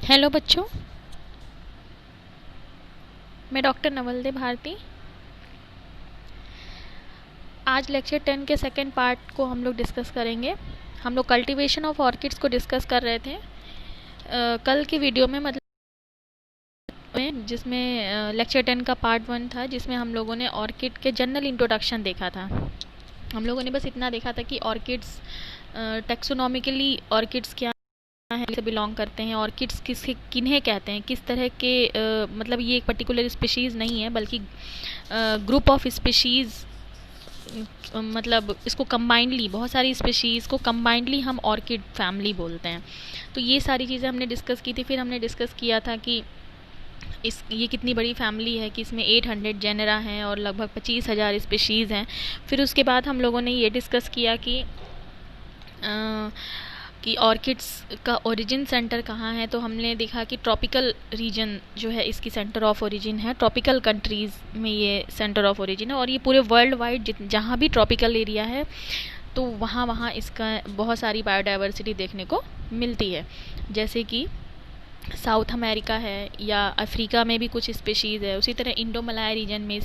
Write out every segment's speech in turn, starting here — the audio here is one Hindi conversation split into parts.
हेलो बच्चों, मैं डॉक्टर नवलदे भारती। आज लेक्चर 10 के सेकंड पार्ट को हम लोग डिस्कस करेंगे। हम लोग कल्टीवेशन ऑफ ऑर्किड्स को डिस्कस कर रहे थे कल की वीडियो में, मतलब जिसमें लेक्चर 10 का पार्ट 1 था, जिसमें हम लोगों ने ऑर्किड के जनरल इंट्रोडक्शन देखा था। हम लोगों ने बस इतना देखा था कि ऑर्किड्स टेक्सोनॉमिकली ऑर्किड्स क्या से बिलोंग करते हैं, ऑर्किड्स किन्हें कहते हैं, किस तरह के मतलब ये एक पर्टिकुलर स्पीशीज़ नहीं है बल्कि ग्रुप ऑफ स्पीशीज़, मतलब इसको कंबाइंडली, बहुत सारी स्पीशीज़ को कंबाइंडली हम ऑर्किड फैमिली बोलते हैं। तो ये सारी चीज़ें हमने डिस्कस की थी। फिर हमने डिस्कस किया था कि ये कितनी बड़ी फैमिली है कि इसमें 800 जेनरा हैं और लगभग 25,000 स्पीशीज़ हैं। फिर उसके बाद हम लोगों ने ये डिस्कस किया कि ऑर्किड्स का ओरिजिन सेंटर कहाँ है। तो हमने देखा कि ट्रॉपिकल रीजन जो है इसकी सेंटर ऑफ ओरिजिन है, ट्रॉपिकल कंट्रीज़ में ये सेंटर ऑफ ओरिजिन है। और ये पूरे वर्ल्ड वाइड जहाँ भी ट्रॉपिकल एरिया है तो वहाँ वहाँ इसका बहुत सारी बायोडाइवर्सिटी देखने को मिलती है। जैसे कि साउथ अमेरिका है या अफ्रीका में भी कुछ स्पीशीज़ है। उसी तरह इंडो मलाया रीजन में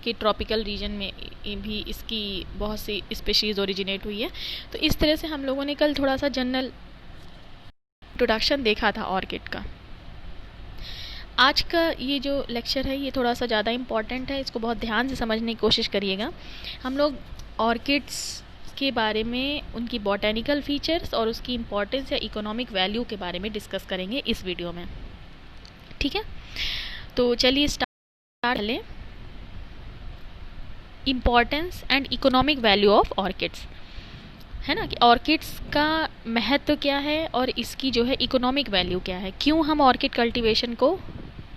के ट्रॉपिकल रीजन में भी इसकी बहुत सी स्पीशीज़ ओरिजिनेट हुई है। तो इस तरह से हम लोगों ने कल थोड़ा सा जनरल इंट्रोडक्शन देखा था ऑर्किड का। आज का ये जो लेक्चर है ये थोड़ा सा ज़्यादा इम्पॉर्टेंट है, इसको बहुत ध्यान से समझने की कोशिश करिएगा। हम लोग ऑर्किड्स के बारे में, उनकी बॉटेनिकल फीचर्स और उसकी इम्पोर्टेंस या इकोनॉमिक वैल्यू के बारे में डिस्कस करेंगे इस वीडियो में, ठीक है। तो चलिए स्टार्ट करें। Importance and economic value of orchids, है ना, कि ऑर्किड्स का महत्व क्या है और इसकी जो है इकोनॉमिक वैल्यू क्या है। क्यों हम ऑर्किड कल्टीवेशन को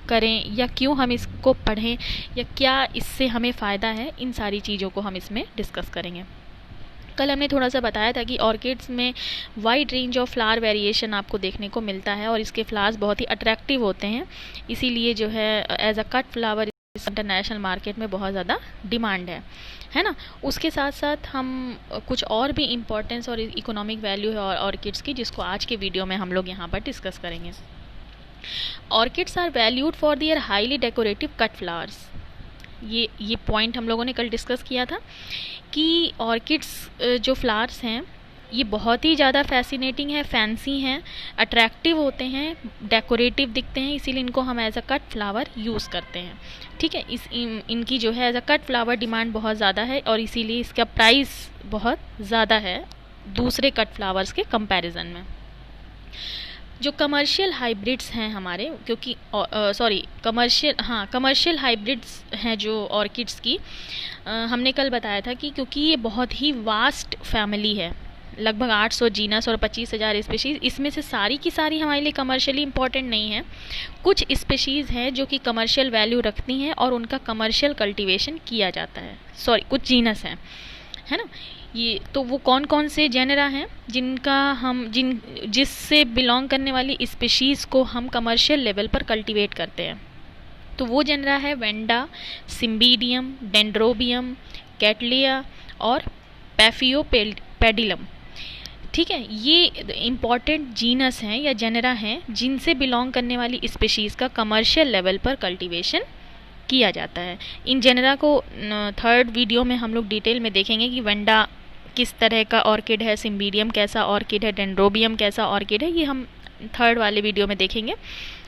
करें या क्यों हम इसको पढ़ें या क्या इससे हमें फ़ायदा है, इन सारी चीज़ों को हम इसमें डिस्कस करेंगे। कल हमने थोड़ा सा बताया था कि ऑर्किड्स में wide range of flower variation आपको देखने को मिलता है और इसके फ्लावर्स बहुत ही अट्रैक्टिव होते हैं। इसीलिए जो है as a cut flower international market में बहुत ज़्यादा डिमांड है ना। उसके साथ साथ हम कुछ और भी इम्पोर्टेंस और इकोनॉमिक वैल्यू है ऑर्किड्स की, जिसको आज के वीडियो में हम लोग यहाँ पर डिस्कस करेंगे। Orchids are valued for their highly decorative cut flowers. ये पॉइंट हम लोगों ने कल डिस्कस किया था कि ऑर्किड्स जो फ्लावर्स हैं ये बहुत ही ज़्यादा फैसिनेटिंग है, फैंसी हैं, अट्रैक्टिव होते हैं, डेकोरेटिव दिखते हैं, इसीलिए इनको हम as a cut flower use करते हैं, ठीक है। इनकी जो है as a cut flower demand बहुत ज़्यादा है और इसीलिए इसका प्राइस बहुत ज़्यादा है दूसरे कट फ्लावर्स के कंपैरिजन में। जो कमर्शियल हाइब्रिड्स हैं हमारे, क्योंकि कमर्शियल हाइब्रिड्स हैं जो ऑर्किड्स की, हमने कल बताया था कि क्योंकि ये बहुत ही वास्ट फैमिली है, लगभग 800 जीनस और 25,000 स्पीशीज़, इसमें से सारी की सारी हमारे लिए कमर्शियली इम्पॉर्टेंट नहीं है। कुछ स्पीशीज़ हैं जो कि कमर्शियल वैल्यू रखती हैं और उनका कमर्शियल कल्टीवेशन किया जाता है। कुछ जीनस हैं, है ना। ये तो वो कौन कौन से जेनरा हैं जिससे बिलोंग करने वाली स्पीशीज़ को हम कमर्शियल लेवल पर कल्टीवेट करते हैं। तो वो जेनरा है वेंडा, सिम्बीडियम, डेंड्रोबियम, कैटलिया और पैफियोपेडिलम, ठीक है। ये इम्पॉर्टेंट जीनस हैं या जेनरा हैं जिनसे बिलोंग करने वाली स्पीशीज़ का कमर्शियल लेवल पर कल्टीवेशन किया जाता है। इन जेनरा को थर्ड वीडियो में हम लोग डिटेल में देखेंगे कि वेंडा किस तरह का ऑर्किड है, सिम्बीडियम कैसा ऑर्किड है, डेंड्रोबियम कैसा ऑर्किड है, ये हम थर्ड वाले वीडियो में देखेंगे।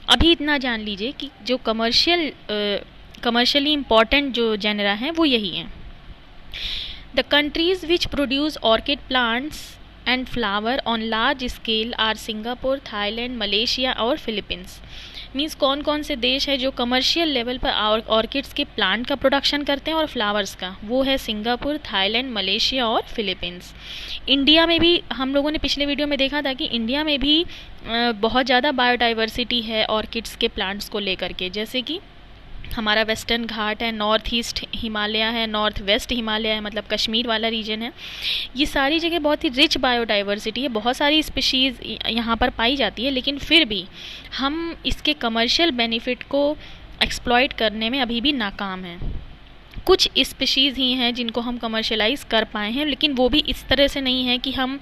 अभी इतना जान लीजिए कि जो कमर्शियली इम्पॉर्टेंट जो जेनरा हैं वो यही हैं। The countries which produce orchid plants and flower on large scale are Singapore, Thailand, Malaysia और फिलीपींस। मीन्स कौन कौन से देश है जो कमर्शियल लेवल पर ऑर्किड्स के प्लांट का प्रोडक्शन करते हैं और फ्लावर्स का, वो है सिंगापुर, थाईलैंड, मलेशिया और फिलीपींस। इंडिया में भी हम लोगों ने पिछले वीडियो में देखा था कि इंडिया में भी बहुत ज़्यादा बायोडाइवर्सिटी है ऑर्किड्स के प्लांट्स को लेकर के। जैसे कि हमारा वेस्टर्न घाट है, नॉर्थ ईस्ट हिमालय है, नॉर्थ वेस्ट हिमालय है, मतलब कश्मीर वाला रीजन है। ये सारी जगह बहुत ही रिच बायोडाइवर्सिटी है, बहुत सारी स्पीशीज़ यहाँ पर पाई जाती है, लेकिन फिर भी हम इसके कमर्शियल बेनिफिट को एक्सप्लॉइट करने में अभी भी नाकाम हैं। कुछ स्पीशीज़ ही हैं जिनको हम कमर्शलाइज़ कर पाए हैं, लेकिन वो भी इस तरह से नहीं है कि हम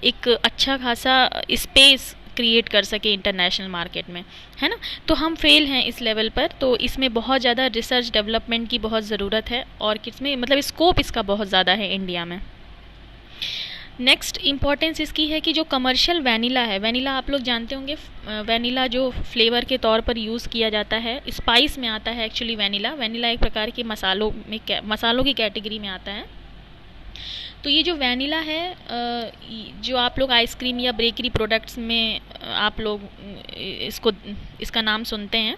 एक अच्छा खासा स्पेस क्रिएट कर सके इंटरनेशनल मार्केट में, है ना। तो हम फेल हैं इस लेवल पर, तो इसमें बहुत ज़्यादा रिसर्च डेवलपमेंट की बहुत ज़रूरत है ऑर्किड्स में, मतलब स्कोप इसका बहुत ज़्यादा है इंडिया में। नेक्स्ट इम्पॉर्टेंस इसकी है कि जो कमर्शियल वैनिला है, वैनिला आप लोग जानते होंगे, वैनिला जो फ्लेवर के तौर पर यूज़ किया जाता है, स्पाइस में आता है एक्चुअली वैनिला। वैनिला एक प्रकार के मसालों की कैटेगरी में आता है। तो ये जो वैनिला है, जो आप लोग आइसक्रीम या बेकरी प्रोडक्ट्स में आप लोग इसका नाम सुनते हैं,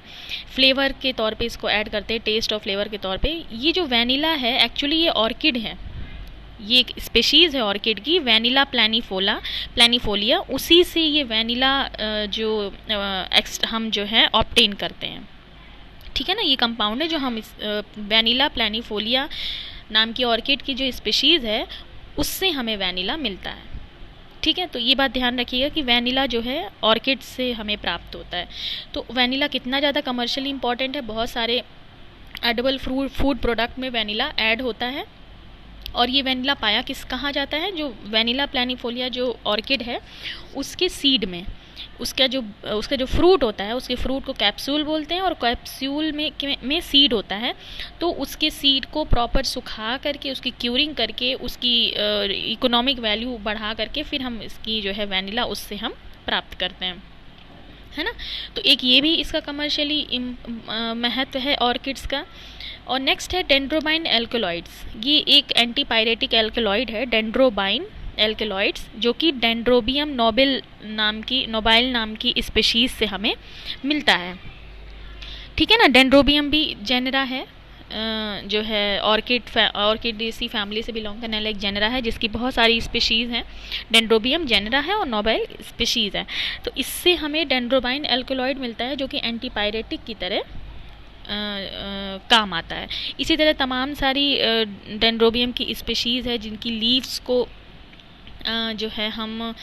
फ्लेवर के तौर पे इसको ऐड करते हैं, टेस्ट और फ्लेवर के तौर पे। ये जो वैनिला है एक्चुअली ये ऑर्किड है, ये एक स्पेशीज़ है ऑर्किड की, वैनिला प्लानीफोलिया। उसी से ये वैनिला हम जो है ऑब्टेन करते हैं, ठीक है ना। ये कंपाउंड है जो हम इस वैनिला प्लानीफोलिया नाम की ऑर्किड की जो स्पेशीज़ है उससे हमें वैनिला मिलता है, ठीक है। तो ये बात ध्यान रखिएगा कि वैनिला जो है ऑर्किड से हमें प्राप्त होता है। तो वैनिला कितना ज़्यादा कमर्शियली इंपॉर्टेंट है, बहुत सारे एडिबल फूड प्रोडक्ट में वैनिला ऐड होता है। और ये वैनिला पाया कहाँ जाता है, जो वैनिला प्लानीफोलिया जो ऑर्किड है उसके सीड में, उसका जो फ्रूट होता है, उसके फ्रूट को कैप्सूल बोलते हैं, और कैप्सूल में सीड होता है। तो उसके सीड को प्रॉपर सुखा करके, उसकी क्यूरिंग करके, उसकी इकोनॉमिक वैल्यू बढ़ा करके फिर हम इसकी जो है वैनिला उससे हम प्राप्त करते हैं, है ना। तो एक ये भी इसका कमर्शियली महत्व है ऑर्किड्स का। और नेक्स्ट है डेंड्रोबाइन एल्कलॉइड्स। ये एक एंटीपायरेटिक एल्कलॉइड है, डेंड्रोबाइन एल्कलॉइड्स, जो कि डेंड्रोबियम नोबाइल नाम की स्पेशीज से हमें मिलता है, ठीक है ना। डेंड्रोबियम भी जेनरा है, जो है ऑर्किडेसी फैमिली से बिलोंग करने वाला एक जेनरा है, जिसकी बहुत सारी स्पेशीज़ हैं। डेंड्रोबियम जेनरा है और नोबाइल स्पेशीज़ है। तो इससे हमें डेंड्रोबाइन एल्कलॉइड मिलता है, जो कि एंटीपायरेटिक की तरह काम आता है। इसी तरह तमाम सारी डेंड्रोबियम की स्पेशीज़ है जिनकी लीव्स को जो है हम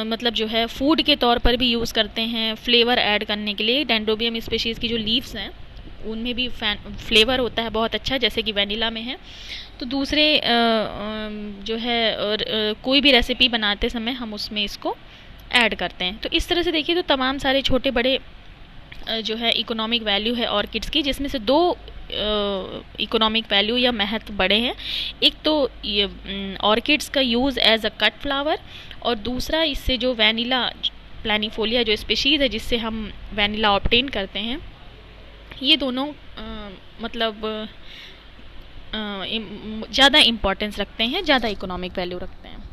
मतलब जो है फूड के तौर पर भी यूज़ करते हैं, फ्लेवर ऐड करने के लिए। डेंड्रोबियम स्पेशीज़ की जो लीव्स हैं उनमें भी फ्लेवर होता है बहुत अच्छा, जैसे कि वैनिला में है। तो दूसरे जो है कोई भी रेसिपी बनाते समय हम उसमें इसको ऐड करते हैं। तो इस तरह से देखिए तो तमाम सारे छोटे बड़े जो है इकोनॉमिक वैल्यू है ऑर्किड्स की, जिसमें से दो इकोनॉमिक वैल्यू या महत्व बड़े हैं। एक तो ये ऑर्किड्स का use as a cut flower, और दूसरा इससे जो वैनिला प्लानीफोलिया जो स्पीशीज़ है जिससे हम वैनिला ऑब्टेन करते हैं, ये दोनों मतलब ज़्यादा इम्पोर्टेंस रखते हैं, ज़्यादा इकोनॉमिक वैल्यू रखते हैं,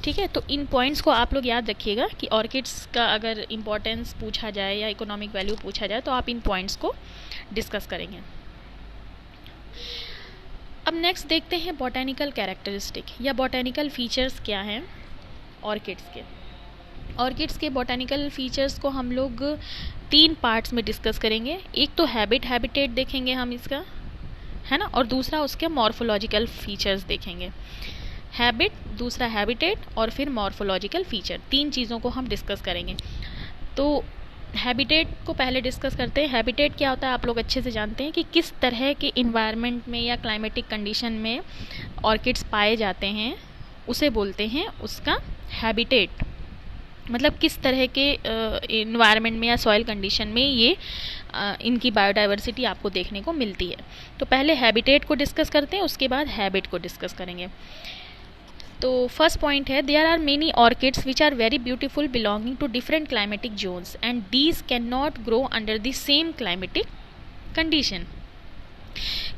ठीक है। तो इन पॉइंट्स को आप लोग याद रखिएगा कि ऑर्किड्स का अगर इम्पोर्टेंस पूछा जाए या इकोनॉमिक वैल्यू पूछा जाए तो आप इन पॉइंट्स को डिस्कस करेंगे। अब नेक्स्ट देखते हैं बॉटेनिकल कैरेक्टरिस्टिक या बॉटेनिकल फीचर्स क्या हैं ऑर्किड्स के। ऑर्किड्स के बॉटेनिकल फीचर्स को हम लोग 3 पार्ट्स में डिस्कस करेंगे। एक तो हैबिटेट देखेंगे हम इसका, है ना, और दूसरा उसके मॉर्फोलॉजिकल फीचर्स देखेंगे। हैबिट, दूसरा हैबिटेट, और फिर मॉर्फोलॉजिकल फीचर, 3 चीज़ों को हम डिस्कस करेंगे। तो हैबिटेट को पहले डिस्कस करते हैं। हैबिटेट क्या होता है आप लोग अच्छे से जानते हैं कि किस तरह के इन्वायरमेंट में या क्लाइमेटिक कंडीशन में ऑर्किड्स पाए जाते हैं, उसे बोलते हैं उसका हैबिटेट। मतलब किस तरह के इन्वायरमेंट में या सॉइल कंडीशन में ये इनकी बायोडाइवर्सिटी आपको देखने को मिलती है। तो पहले हैबिटेट को डिस्कस करते हैं, उसके बाद हैबिट को डिस्कस करेंगे। तो फर्स्ट पॉइंट है, there are many orchids which are very beautiful belonging to different climatic zones and these can not grow under the same climatic condition.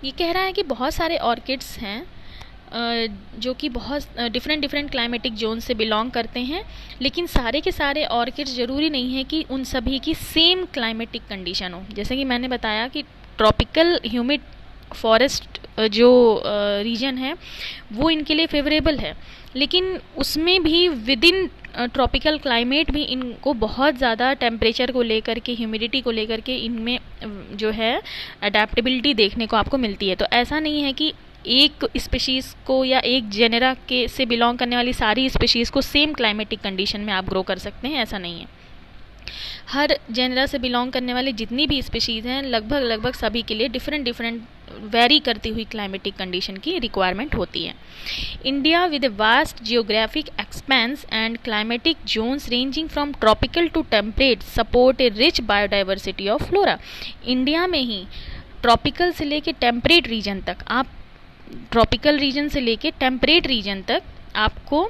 ये कह रहा है कि बहुत सारे ऑर्किड्स हैं जो कि बहुत डिफरेंट क्लाइमेटिक जोन से बिलोंग करते हैं, लेकिन सारे के सारे ऑर्किड्स ज़रूरी नहीं है कि उन सभी की सेम क्लाइमेटिक कंडीशन हो। जैसे कि मैंने बताया कि ट्रॉपिकल ह्यूमिड फॉरेस्ट जो रीजन है वो इनके लिए फेवरेबल है, लेकिन उसमें भी विद इन ट्रॉपिकल क्लाइमेट भी इनको बहुत ज़्यादा टेम्परेचर को लेकर के, ह्यूमिडिटी को लेकर के इनमें जो है अडेप्टेबिलिटी देखने को आपको मिलती है। तो ऐसा नहीं है कि एक स्पीशीज़ को या एक जेनेरा के से बिलोंग करने वाली सारी स्पीशीज़ को सेम क्लाइमेटिक कंडीशन में आप ग्रो कर सकते हैं, ऐसा नहीं है। हर जेनेरा से बिलोंग करने वाले जितनी भी स्पीशीज़ हैं लगभग सभी के लिए डिफरेंट वेरी करती हुई क्लाइमेटिक कंडीशन की रिक्वायरमेंट होती है। India with a vast geographic expanse and climatic zones ranging from tropical to temperate support a rich biodiversity of flora. India में ही ट्रॉपिकल से लेके टेम्परेट रीजन तक, आप ट्रॉपिकल रीजन से लेके टेम्परेट रीजन तक आपको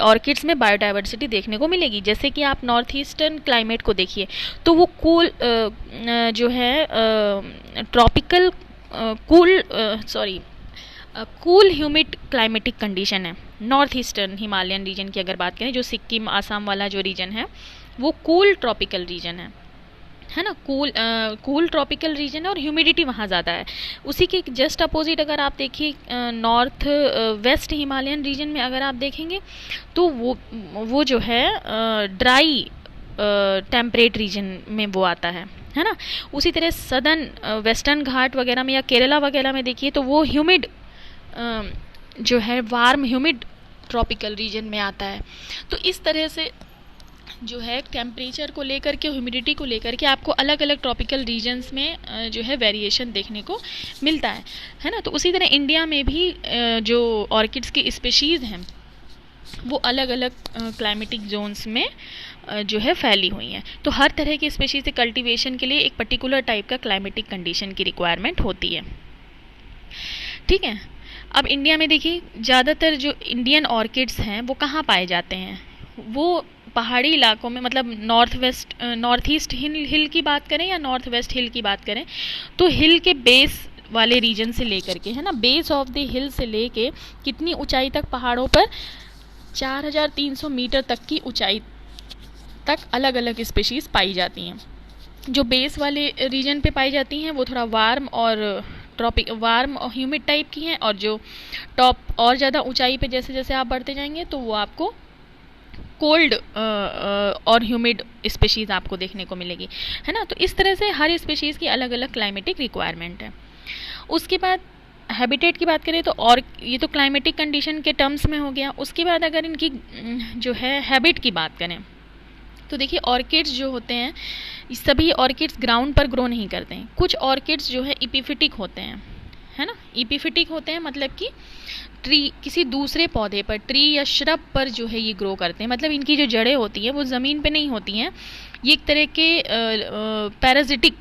ऑर्किड्स में बायोडाइवर्सिटी देखने को मिलेगी। जैसे कि आप नॉर्थ ईस्टर्न क्लाइमेट को देखिए तो वो कूल जो है tropical cool humid climatic condition है। नॉर्थ ईस्टर्न हिमालयन रीजन की अगर बात करें, जो सिक्किम आसाम वाला जो रीजन है वो कूल ट्रॉपिकल रीजन है ना, कूल ट्रॉपिकल रीजन है और ह्यूमिडिटी वहाँ ज़्यादा है। उसी के जस्ट अपोजिट अगर आप देखिए नॉर्थ वेस्ट हिमालयन रीजन में अगर आप देखेंगे तो वो जो है ड्राई टेम्परेट रीजन में वो आता है ना। उसी तरह सदर्न वेस्टर्न घाट वगैरह में या केरला वगैरह में देखिए तो वो ह्यूमिड जो है वार्म ह्यूमिड ट्रॉपिकल रीजन में आता है। तो इस तरह से जो है टेम्परेचर को लेकर के, ह्यूमिडिटी को लेकर के आपको अलग अलग ट्रॉपिकल रीजन्स में जो है वेरिएशन देखने को मिलता है ना। तो उसी तरह इंडिया में भी जो ऑर्किड्स की स्पीशीज़ हैं वो अलग अलग क्लाइमेटिक जोन्स में जो है फैली हुई हैं। तो हर तरह की स्पीशीज़ के कल्टीवेशन के लिए एक पर्टिकुलर टाइप का क्लाइमेटिक कंडीशन की रिक्वायरमेंट होती है। ठीक है, अब इंडिया में देखिए ज़्यादातर जो इंडियन ऑर्किड्स हैं वो कहाँ पाए जाते हैं, वो पहाड़ी इलाकों में, मतलब नॉर्थ ईस्ट हिल की बात करें या नॉर्थ वेस्ट हिल की बात करें तो हिल के बेस वाले रीजन से लेकर के, है ना, बेस ऑफ द हिल से लेके कितनी ऊंचाई तक पहाड़ों पर 4300 मीटर तक की ऊंचाई तक अलग अलग स्पीशीज़ पाई जाती हैं। जो बेस वाले रीजन पे पाई जाती हैं वो थोड़ा वार्म और ह्यूमिड टाइप की हैं, और जो टॉप और ज़्यादा ऊंचाई पे जैसे जैसे आप बढ़ते जाएंगे तो वो आपको कोल्ड और ह्यूमिड स्पीशीज़ आपको देखने को मिलेगी, है ना। तो इस तरह से हर स्पीशीज़ की अलग अलग क्लाइमेटिक रिक्वायरमेंट है। उसके बाद हैबिटेट की बात करें तो, और ये तो क्लाइमेटिक कंडीशन के टर्म्स में हो गया। उसके बाद अगर इनकी जो है हैबिट की बात करें तो देखिए ऑर्किड्स जो होते हैं, सभी ऑर्किड्स ग्राउंड पर ग्रो नहीं करते हैं। कुछ ऑर्किड्स जो है इपीफिटिक होते हैं, है ना। इपीफिटिक होते हैं मतलब कि ट्री, किसी दूसरे पौधे पर, ट्री या श्रब पर जो है ये ग्रो करते हैं। मतलब इनकी जो जड़ें होती हैं वो ज़मीन पे नहीं होती हैं, ये एक तरह के पैराजिटिक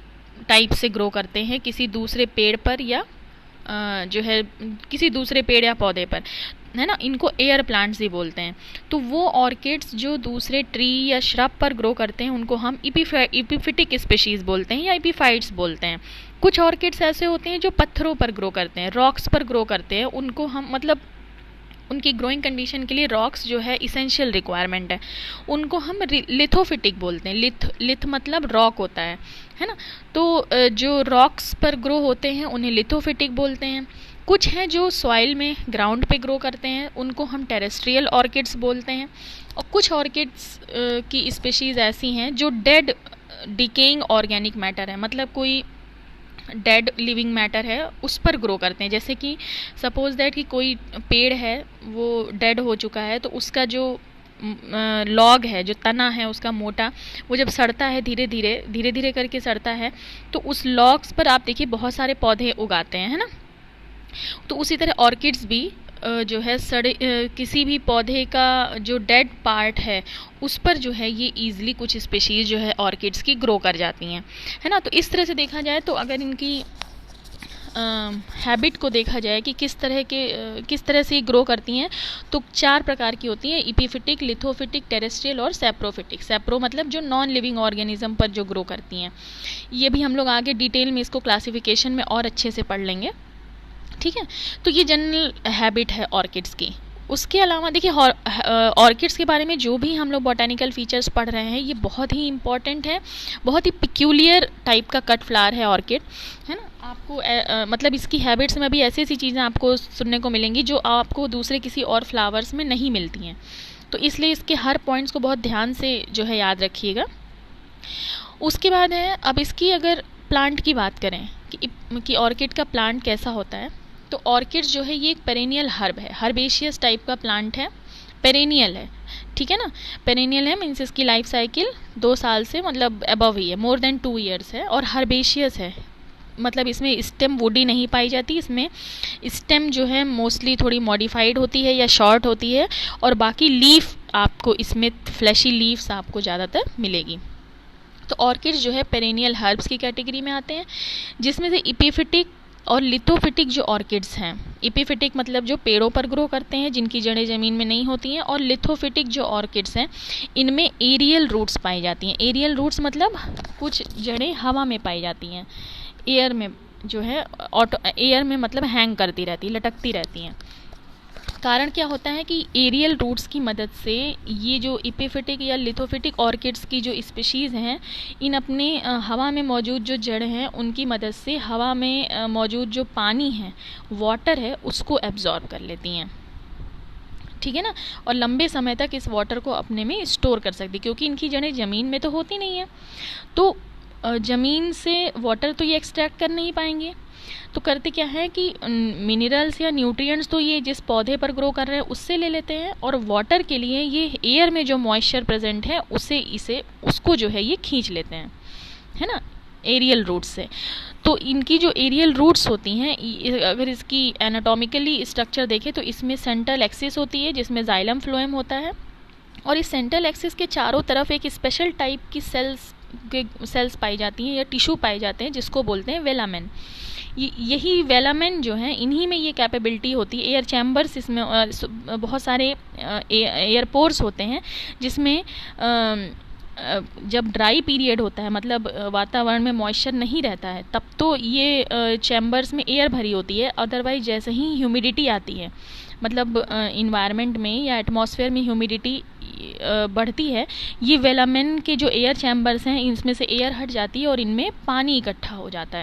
टाइप से ग्रो करते हैं किसी दूसरे पेड़ पर या जो है किसी दूसरे पेड़ या पौधे पर, है ना। इनको एयर प्लांट्स ही बोलते हैं। तो वो ऑर्किड्स जो दूसरे ट्री या श्रब पर ग्रो करते हैं उनको हम इपीफिटिक स्पीशीज़ बोलते हैं या इपीफाइट्स बोलते हैं। कुछ ऑर्किड्स ऐसे होते हैं जो पत्थरों पर ग्रो करते हैं, रॉक्स पर ग्रो करते हैं, उनको हम मतलब उनकी ग्रोइंग कंडीशन के लिए रॉक्स जो है इसेंशियल रिक्वायरमेंट है, उनको हम लिथोफिटिक बोलते हैं। लिथ मतलब रॉक होता है ना। तो जो रॉक्स पर ग्रो होते हैं उन्हें लिथोफिटिक बोलते हैं। कुछ हैं जो सॉइल में ग्राउंड पे ग्रो करते हैं, उनको हम टेरेस्ट्रियल ऑर्किड्स बोलते हैं। और कुछ ऑर्किड्स की स्पीशीज़ ऐसी हैं जो डेड डिकेइंग ऑर्गेनिक मैटर है, मतलब कोई डेड लिविंग मैटर है उस पर ग्रो करते हैं। जैसे कि सपोज दैट कि कोई पेड़ है वो डेड हो चुका है, तो उसका जो लॉग है, जो तना है उसका मोटा, वो जब सड़ता है धीरे धीरे करके सड़ता है, तो उस लॉग्स पर आप देखिए बहुत सारे पौधे उगाते हैं, है ना। तो उसी तरह ऑर्किड्स भी जो है किसी भी पौधे का जो डेड पार्ट है उस पर जो है ये ईजिली कुछ स्पीशीज़ जो है ऑर्किड्स की ग्रो कर जाती हैं, है ना। तो इस तरह से देखा जाए तो अगर इनकी हैबिट को देखा जाए कि किस तरह से ग्रो करती हैं, तो 4 प्रकार की होती हैं: इपीफिटिक, लिथोफिटिक, टेरेस्ट्रियल और सैप्रोफिटिक। सैप्रो मतलब जो नॉन लिविंग ऑर्गेनिज्म पर जो ग्रो करती हैं। ये भी हम लोग आगे डिटेल में इसको क्लासिफिकेशन में और अच्छे से पढ़ लेंगे, ठीक है। तो ये जनरल हैबिट है ऑर्किड्स की। उसके अलावा देखिए ऑर्किड्स के बारे में जो भी हम लोग बॉटेनिकल फीचर्स पढ़ रहे हैं ये बहुत ही इंपॉर्टेंट है। बहुत ही पिक्यूलियर टाइप का कट फ्लावर है ऑर्किड, है ना। आपको मतलब इसकी हैबिट्स में भी ऐसी ऐसी चीज़ें आपको सुनने को मिलेंगी जो आपको दूसरे किसी और फ्लावर्स में नहीं मिलती हैं। तो इसलिए इसके हर पॉइंट्स को बहुत ध्यान से जो है याद रखिएगा। उसके बाद है, अब इसकी अगर प्लांट की बात करें कि ऑर्किड का प्लांट कैसा होता है, तो ऑर्किड जो है ये एक पेरेनियल हर्ब है, हर्बेशियस टाइप का प्लांट है, पेरेनियल है, ठीक है ना। पेरेनियल है मीन्स इसकी लाइफ साइकिल 2 साल से मतलब अबव ही है, मोर देन 2 ईयर्स है, और हर्बेशियस है, मतलब इसमें स्टेम वुडी नहीं पाई जाती, इसमें स्टेम जो है मोस्टली थोड़ी मॉडिफाइड होती है या शॉर्ट होती है, और बाकी लीफ आपको इसमें फ्लैशी लीव्स आपको ज़्यादातर मिलेगी। तो ऑर्किड्स जो है पेरेनियल हर्ब्स की कैटेगरी में आते हैं, जिसमें से इपीफिटिक और लिथोफिटिक जो ऑर्किड्स हैं, इपीफिटिक मतलब जो पेड़ों पर ग्रो करते हैं जिनकी जड़ें ज़मीन में नहीं होती हैं, और लिथोफिटिक जो ऑर्किड्स हैं इनमें एरियल रूट्स पाई जाती हैं। एरियल रूट्स मतलब कुछ जड़ें हवा में पाई जाती हैं, एयर में जो है एयर में मतलब हैंग करती रहती, लटकती रहती हैं। कारण क्या होता है कि एरियल रूट्स की मदद से ये जो इपीफिटिक या लिथोफिटिक ऑर्किड्स की जो स्पीशीज़ हैं, इन अपने हवा में मौजूद जो जड़ हैं उनकी मदद से हवा में मौजूद जो पानी है, वाटर है, उसको एब्जॉर्ब कर लेती हैं, ठीक है ना, और लंबे समय तक इस वाटर को अपने में स्टोर कर सकती, क्योंकि इनकी जड़ें ज़मीन में तो होती नहीं है, तो ज़मीन से वाटर तो ये एक्सट्रैक्ट कर नहीं पाएंगे। तो करते क्या है कि मिनरल्स या न्यूट्रिएंट्स तो ये जिस पौधे पर ग्रो कर रहे हैं उससे ले लेते हैं, और वाटर के लिए ये एयर में जो मॉइस्चर प्रेजेंट है उसको जो है ये खींच लेते हैं, है ना, एरियल रूट्स से। तो इनकी जो एरियल रूट्स होती हैं, अगर इसकी एनाटॉमिकली स्ट्रक्चर देखें तो इसमें सेंट्रल एक्सिस होती है जिसमें जाइलम फ्लोएम होता है, और इस सेंट्रल एक्सिस के चारों तरफ एक स्पेशल टाइप की सेल्स पाई जाती हैं या टिश्यू पाए जाते हैं जिसको बोलते हैं वेलामेन। यही वेलामेन जो है, इन्हीं में ये कैपेबिलिटी होती है। एयर चैम्बर्स, इसमें बहुत सारे एयर पोर्स होते हैं जिसमें जब ड्राई पीरियड होता है, मतलब वातावरण में मॉइस्चर नहीं रहता है, तब तो ये चैम्बर्स में एयर भरी होती है। अदरवाइज जैसे ही ह्यूमिडिटी आती है, मतलब इन्वायरमेंट में या एटमॉस्फेयर में ह्यूमिडिटी बढ़ती है, ये वेलामेन के जो एयर चैम्बर्स हैं इनमें से एयर हट जाती है और इनमें पानी इकट्ठा हो जाता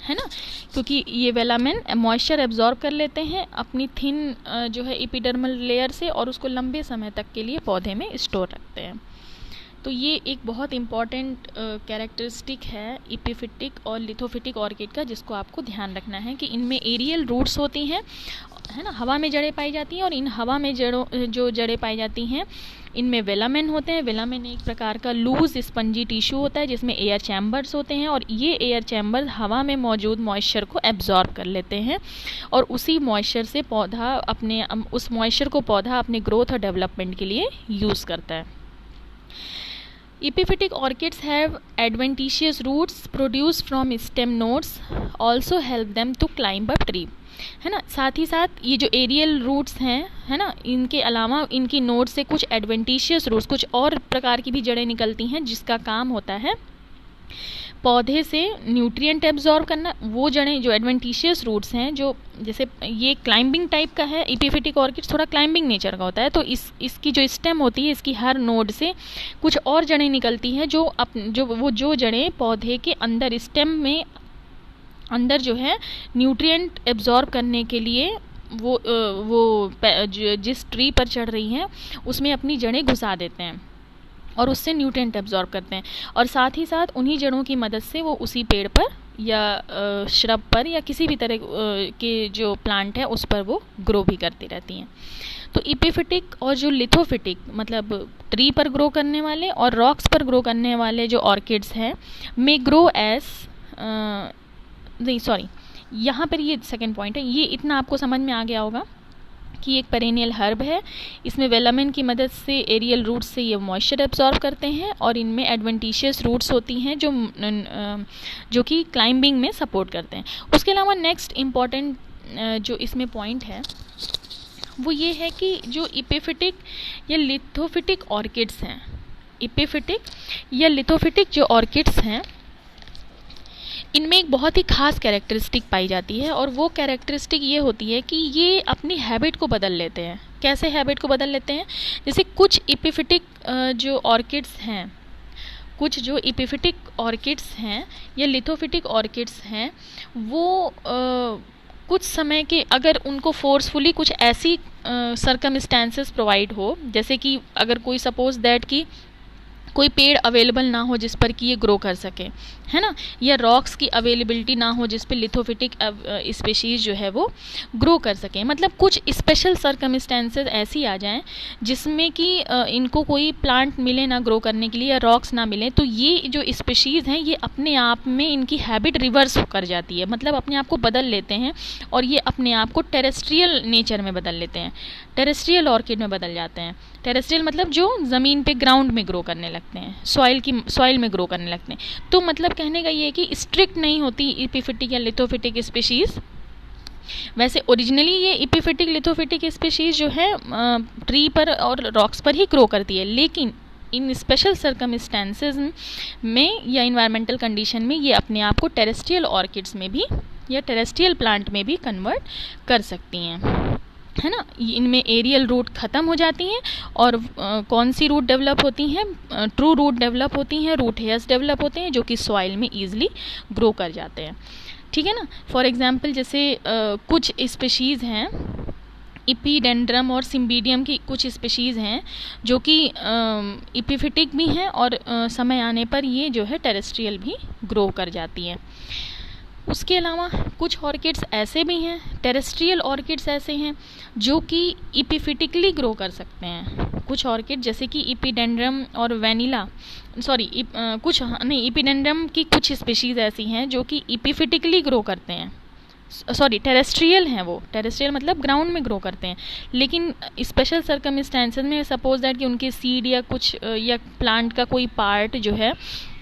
है ना, क्योंकि ये वेलामेन मॉइस्चर एब्जॉर्ब कर लेते हैं अपनी थिन जो है एपिडर्मल लेयर से, और उसको लंबे समय तक के लिए पौधे में स्टोर रखते हैं। तो ये एक बहुत इम्पॉर्टेंट कैरेक्टरिस्टिक है एपिफिटिक और लिथोफिटिक ऑर्किड का, जिसको आपको ध्यान रखना है कि इनमें एरियल रूट्स होती हैं, है ना, हवा में जड़ें पाई जाती हैं, और इन हवा में जो जड़ें पाई जाती हैं इनमें वेलामेन होते हैं। वेलामेन एक प्रकार का लूज स्पंजी टिश्यू होता है जिसमें एयर चैम्बर्स होते हैं, और ये एयर चैम्बर्स हवा में मौजूद मॉइस्चर को एब्जॉर्ब कर लेते हैं, और उसी मॉइस्चर से उस मॉइस्चर को पौधा अपने ग्रोथ और डेवलपमेंट के लिए यूज़ करता है। Epiphytic orchids have adventitious roots produced from stem nodes, also help them to climb up tree, है ना। साथ ही साथ ये जो एरियल रूट्स हैं, है ना, इनके अलावा इनकी नोड से कुछ एडवेंटिशियस रूट्स, कुछ और प्रकार की भी जड़ें निकलती हैं जिसका काम होता है पौधे से न्यूट्रिएंट एब्जॉर्ब करना। वो जड़ें जो एडवेंटिशियस रूट्स हैं, जो जैसे ये क्लाइंबिंग टाइप का है, एपिफिटिक ऑर्किड थोड़ा क्लाइंबिंग नेचर का होता है, तो इसकी जो स्टेम होती है, इसकी हर नोड से कुछ और जड़ें निकलती हैं जो जड़ें पौधे के अंदर स्टेम में अंदर जो है न्यूट्रिएंट एब्जॉर्ब करने के लिए वो जिस ट्री पर चढ़ रही हैं उसमें अपनी जड़ें घुसा देते हैं और उससे न्यूट्रिएंट एब्जॉर्ब करते हैं, और साथ ही साथ उन्हीं जड़ों की मदद से वो उसी पेड़ पर या श्रब पर या किसी भी तरह के जो प्लांट है उस पर वो ग्रो भी करती रहती हैं। तो एपिफिटिक और जो लिथोफिटिक मतलब ट्री पर ग्रो करने वाले और रॉक्स पर ग्रो करने वाले जो ऑर्किड्स हैं मे ग्रो एज नहीं सॉरी यहाँ पर ये सेकेंड पॉइंट है, ये इतना आपको समझ में आ गया होगा कि एक पेरेनियल हर्ब है, इसमें वेलामेन की मदद से एरियल रूट्स से ये मॉइस्चर एब्जॉर्ब करते हैं, और इनमें एडवेंटिशियस रूट्स होती हैं जो कि क्लाइंबिंग में सपोर्ट करते हैं। उसके अलावा नेक्स्ट इम्पॉर्टेंट जो इसमें पॉइंट है वो ये है कि जो एपिफिटिक या लिथोफिटिक ऑर्किड्स हैं, एपिफिटिक या लिथोफिटिक जो ऑर्किड्स हैं, इनमें एक बहुत ही ख़ास कैरेक्टरिस्टिक पाई जाती है, और वो कैरेक्टरिस्टिक ये होती है कि ये अपनी हैबिट को बदल लेते हैं। कैसे हैबिट को बदल लेते हैं? जैसे कुछ एपिफिटिक जो ऑर्किड्स हैं, कुछ जो एपिफिटिक ऑर्किड्स हैं या लिथोफिटिक ऑर्किड्स हैं, वो कुछ समय के अगर उनको फोर्सफुली कुछ ऐसी सर्कमस्टेंसेस प्रोवाइड हो, जैसे कि अगर कोई सपोज दैट कि कोई पेड़ अवेलेबल ना हो जिस पर कि ये ग्रो कर सके, है ना, या रॉक्स की अवेलेबिलिटी ना हो जिस पे लिथोफिटिक स्पेशीज़ जो है वो ग्रो कर सकें। मतलब कुछ स्पेशल सर्कमस्टेंसेस ऐसी आ जाएं जिसमें कि इनको कोई प्लांट मिले ना ग्रो करने के लिए, या रॉक्स ना मिले, तो ये जो स्पेशीज़ हैं ये अपने आप में इनकी हैबिट रिवर्स कर जाती है, मतलब अपने आप को बदल लेते हैं और ये अपने आप को टेरेस्ट्रियल नेचर में बदल लेते हैं, टेरेस्ट्रियल ऑर्किड में बदल जाते हैं। टेरेस्ट्रियल मतलब जो ज़मीन पे ग्राउंड में ग्रो करने लगते हैं, सॉइल में ग्रो करने लगते हैं। तो मतलब कहने का ये है कि स्ट्रिक्ट नहीं होती एपिफिटिक या लिथोफिटिक स्पीशीज़। वैसे ओरिजिनली ये एपिफिटिक लिथोफिटिक स्पीशीज़ जो है ट्री पर और रॉक्स पर ही ग्रो करती है, लेकिन इन स्पेशल सर्कमस्टेंसेस में या इन्वायरमेंटल कंडीशन में ये अपने आप को टेरेस्ट्रियल ऑर्किड्स में भी या टेरेस्ट्रियल प्लांट में भी कन्वर्ट कर सकती हैं, है ना। इनमें एरियल रूट ख़त्म हो जाती हैं और कौन सी रूट डेवलप होती हैं, ट्रू रूट डेवलप होती हैं, रूट हेयर्स डेवलप होते हैं जो कि सॉइल में ईजिली ग्रो कर जाते हैं, ठीक है ना। फॉर एग्जांपल जैसे कुछ स्पीशीज़ हैं, इपीडेंड्रम और सिम्बीडियम की कुछ स्पीशीज़ हैं जो कि एपिफिटिक भी हैं और समय आने पर ये जो है टेरेस्ट्रियल भी ग्रो कर जाती हैं। उसके अलावा कुछ ऑर्किड्स ऐसे भी हैं, टेरेस्ट्रियल ऑर्किड्स ऐसे हैं जो कि एपिफिटिकली ग्रो कर सकते हैं। कुछ ऑर्किड जैसे कि इपीडेंड्रम और वेनिला, कुछ नहीं, इपीडेंड्रम की कुछ स्पीशीज़ ऐसी हैं जो कि एपिफिटिकली ग्रो करते हैं, टेरेस्ट्रियल हैं, वो टेरेस्ट्रियल मतलब ग्राउंड में ग्रो करते हैं, लेकिन स्पेशल सर्कमस्टेंसेस में सपोज दैट कि उनके सीड या कुछ या प्लांट का कोई पार्ट जो है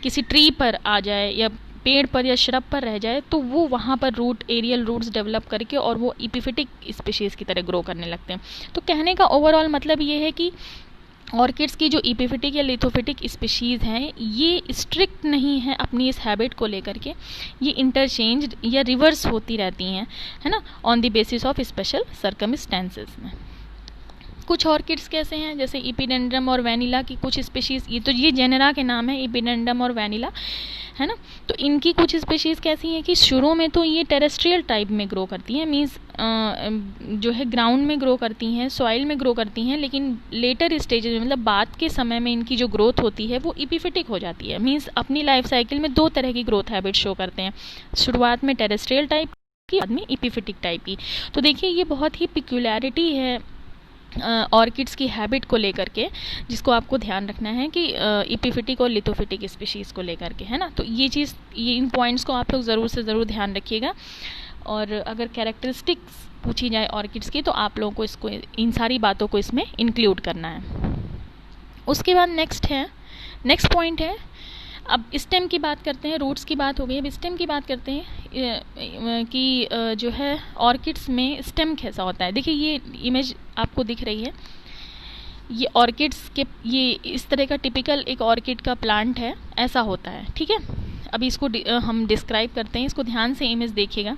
किसी ट्री पर आ जाए या पेड़ पर या श्रब पर रह जाए, तो वो वहाँ पर एरियल रूट्स डेवलप करके और वो एपिफिटिक स्पीशीज़ की तरह ग्रो करने लगते हैं। तो कहने का ओवरऑल मतलब ये है कि ऑर्किड्स की जो एपिफिटिक या लिथोफिटिक स्पीशीज़ हैं ये स्ट्रिक्ट नहीं है अपनी इस हैबिट को लेकर के, ये इंटरचेंज या रिवर्स होती रहती हैं, है ना, on the basis of special circumstances में। कुछ ऑर्किड्स कैसे हैं, जैसे इपीडेंड्रम और वेनिला की कुछ स्पीशीज़, ये जेनेरा के नाम है, इपीडेंड्रम और वेनिला, है ना। तो इनकी कुछ स्पीशीज़ कैसी हैं कि शुरू में तो ये टेरेस्ट्रियल टाइप में ग्रो करती हैं, मीन्स जो है ग्राउंड में ग्रो करती हैं, सॉइल में ग्रो करती हैं, लेकिन लेटर स्टेजेस में मतलब बाद के समय में इनकी जो ग्रोथ होती है वो एपिफिटिक हो जाती है। मीन्स अपनी लाइफ साइकिल में दो तरह की ग्रोथ हैबिट शो करते हैं, शुरुआत में टेरेस्ट्रियल टाइप की, बाद में एपिफिटिक टाइप की। तो देखिए ये बहुत ही पिक्यूलैरिटी है ऑर्किड्स की हैबिट को लेकर के, जिसको आपको ध्यान रखना है कि एपिफिटिक और लिथोफिटिक स्पीशीज़ को लेकर के, है ना। तो ये इन पॉइंट्स को आप लोग ज़रूर से ज़रूर ध्यान रखिएगा। और अगर कैरेक्टरिस्टिक्स पूछी जाए ऑर्किड्स की तो आप लोगों को इन सारी बातों को इसमें इंक्लूड करना है। उसके बाद नेक्स्ट पॉइंट है, अब स्टेम की बात करते हैं, रूट्स की बात हो गई, अब स्टेम की बात करते हैं कि जो है ऑर्किड्स में स्टेम कैसा होता है। देखिए ये इमेज आपको दिख रही है, ये ऑर्किड्स के ये इस तरह का टिपिकल एक ऑर्किड का प्लांट है, ऐसा होता है, ठीक है। अभी इसको हम डिस्क्राइब करते हैं, इसको ध्यान से इमेज देखिएगा।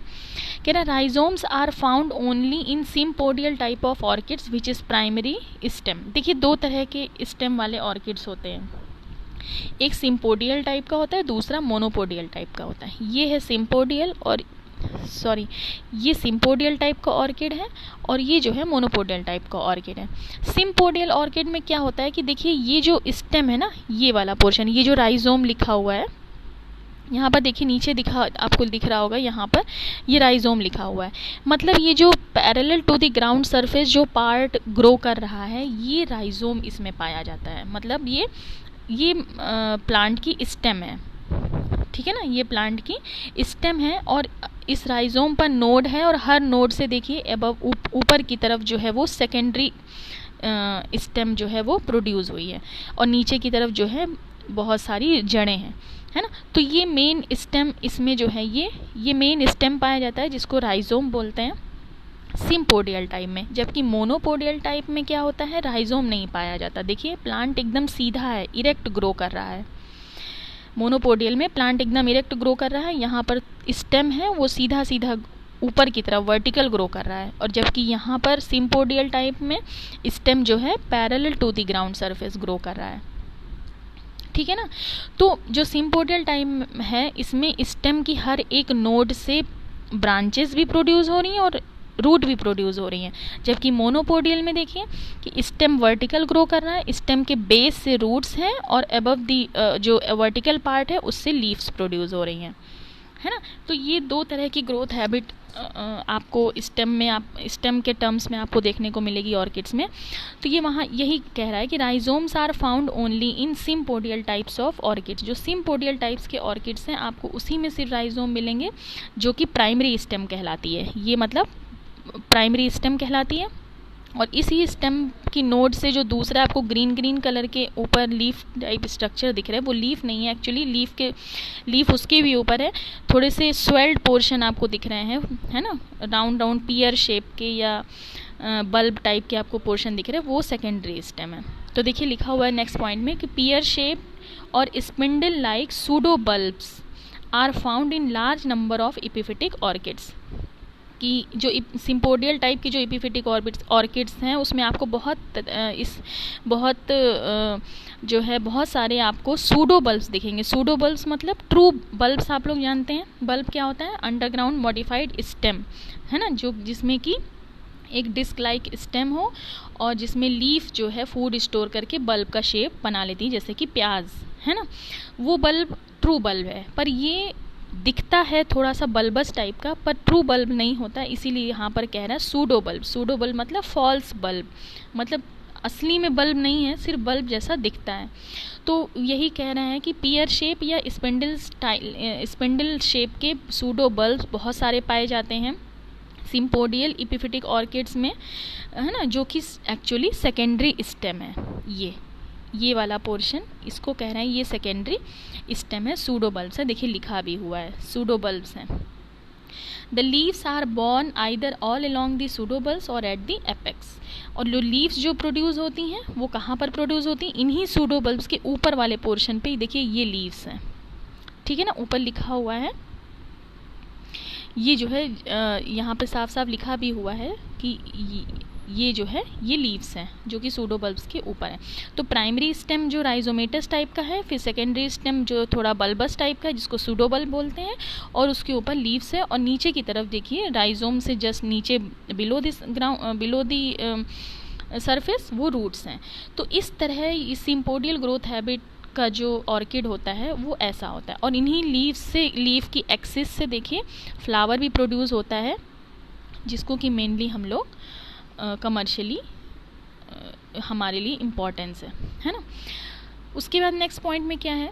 कह रहा rhizomes are found only in sympodial type of orchids which is primary stem. देखिए दो तरह के स्टेम वाले ऑर्किड्स होते हैं, एक सिम्पोडियल टाइप का होता है, दूसरा मोनोपोडियल टाइप का होता है। ये है सिम्पोडियल और ये सिम्पोडियल टाइप का ऑर्किड है और ये जो है मोनोपोडियल टाइप का ऑर्किड है। सिम्पोडियल ऑर्किड में क्या होता है कि देखिए ये जो स्टेम है ना, ये वाला पोर्शन, ये जो राइजोम लिखा हुआ है यहाँ पर, देखिए नीचे आपको दिख रहा होगा, यहाँ पर ये राइजोम लिखा हुआ है, मतलब ये जो parallel to the ground surface जो पार्ट ग्रो कर रहा है ये राइजोम इसमें पाया जाता है। मतलब ये प्लांट की स्टेम है, ठीक है ना, ये प्लांट की स्टेम है और इस राइजोम पर नोड है और हर नोड से देखिए अबव ऊपर की तरफ जो है वो सेकेंडरी स्टेम जो है वो प्रोड्यूस हुई है और नीचे की तरफ जो है बहुत सारी जड़ें हैं, है ना। तो ये मेन स्टेम इसमें जो है ये मेन स्टेम पाया जाता है जिसको राइजोम बोलते हैं सिम्पोडियल टाइप में। जबकि मोनोपोडियल टाइप में क्या होता है, राइजोम नहीं पाया जाता। देखिए प्लांट एकदम सीधा है, इरेक्ट ग्रो कर रहा है। मोनोपोडियल में प्लांट एकदम इरेक्ट ग्रो कर रहा है, यहाँ पर स्टेम है वो सीधा सीधा ऊपर की तरफ वर्टिकल ग्रो कर रहा है, और जबकि यहाँ पर सिम्पोडियल टाइप में स्टेम जो है parallel to the ground surface grow कर रहा है, ठीक है ना। तो जो सिम्पोडियल टाइप है इसमें स्टेम की हर एक नोड से ब्रांचेस भी प्रोड्यूस हो रही हैं और रूट भी प्रोड्यूस हो रही हैं। जबकि मोनोपोडियल में देखिए कि स्टेम वर्टिकल ग्रो कर रहा है, स्टेम के बेस से रूट्स हैं और अबव दी जो वर्टिकल पार्ट है उससे लीव्स प्रोड्यूस हो रही हैं, है ना। तो ये दो तरह की ग्रोथ हैबिट आपको स्टेम के टर्म्स में आपको देखने को मिलेगी ऑर्किड्स में। तो ये वहाँ यही कह रहा है कि rhizomes are found only in sympodial types of orchids. जो सिम्पोडियल टाइप्स के ऑर्किड्स हैं आपको उसी में सिर्फ राइजोम मिलेंगे जो कि प्राइमरी स्टेम कहलाती है। ये मतलब प्राइमरी स्टेम कहलाती है। और इसी स्टेम की नोड से जो दूसरा आपको ग्रीन कलर के ऊपर लीफ टाइप स्ट्रक्चर दिख रहा है वो लीफ नहीं है एक्चुअली, लीफ उसके भी ऊपर है। थोड़े से स्वेल्ड पोर्शन आपको दिख रहे हैं, है ना, राउंड पियर शेप के या बल्ब टाइप के आपको पोर्शन दिख रहे हैं, वो सेकेंडरी स्टेम है। तो देखिए लिखा हुआ है नेक्स्ट पॉइंट में कि पियर शेप और spindle like pseudo bulbs are found in large number of epiphytic orchids. कि जो सिम्पोडियल टाइप की जो एपिफिटिक ऑर्किड्स हैं उसमें आपको बहुत सारे आपको सूडो बल्ब्स दिखेंगे। सूडो बल्ब्स मतलब ट्रू बल्ब्स आप लोग जानते हैं। बल्ब क्या होता है? अंडरग्राउंड मॉडिफाइड स्टेम, है ना, जो जिसमें कि एक डिस्क लाइक स्टेम हो और जिसमें लीफ जो है फूड स्टोर करके बल्ब का शेप बना लेती है, जैसे कि प्याज, है ना। वो बल्ब ट्रू बल्ब है, पर ये दिखता है थोड़ा सा बल्बस टाइप का, पर ट्रू बल्ब नहीं होता। इसीलिए यहाँ पर कह रहा है सूडो बल्ब। सूडो बल्ब मतलब फॉल्स बल्ब, मतलब असली में बल्ब नहीं है, सिर्फ बल्ब जैसा दिखता है। तो यही कह रहे हैं कि पियर शेप या स्पिंडल शेप के सूडो बल्ब बहुत सारे पाए जाते हैं सिम्पोडियल एपिफिटिक ऑर्किड्स में, है ना, जो कि एक्चुअली सेकेंडरी स्टेम है। ये वाला पोर्शन इसको कह रहे हैं ये सेकेंडरी स्टेम है, सूडो बल्ब्स है। देखिए लिखा भी हुआ है सूडो बल्ब्स हैं। The leaves are borne either all along the pseudo bulbs और एट द एपेक्स। और जो लीव्स जो प्रोड्यूस होती हैं वो कहाँ पर प्रोड्यूस होती हैं? इन्हीं सूडो बल्ब्स के ऊपर वाले पोर्शन पे ही देखिए ये लीव्स हैं, ठीक है ना, ऊपर लिखा हुआ है। ये जो है यहाँ पे साफ साफ लिखा भी हुआ है कि ये जो है ये लीव्स हैं जो कि सूडो बल्ब्स के ऊपर है। तो प्राइमरी स्टेम जो राइजोमेटस टाइप का है, फिर सेकेंडरी स्टेम जो थोड़ा बल्बस टाइप का है जिसको सूडो बल्ब बोलते हैं, और उसके ऊपर लीव्स है। और नीचे की तरफ देखिए राइजोम से जस्ट नीचे बिलो दी सरफेस वो रूट्स हैं। तो इस तरह इस सिम्पोडियल ग्रोथ हैबिट का जो ऑर्किड होता है वो ऐसा होता है। और इन्हीं लीफ की एक्सिस से देखिए फ्लावर भी प्रोड्यूस होता है, जिसको कि मेनली हम लोग कमर्शियली हमारे लिए इम्पोर्टेंस है ना। उसके बाद नेक्स्ट पॉइंट में क्या है?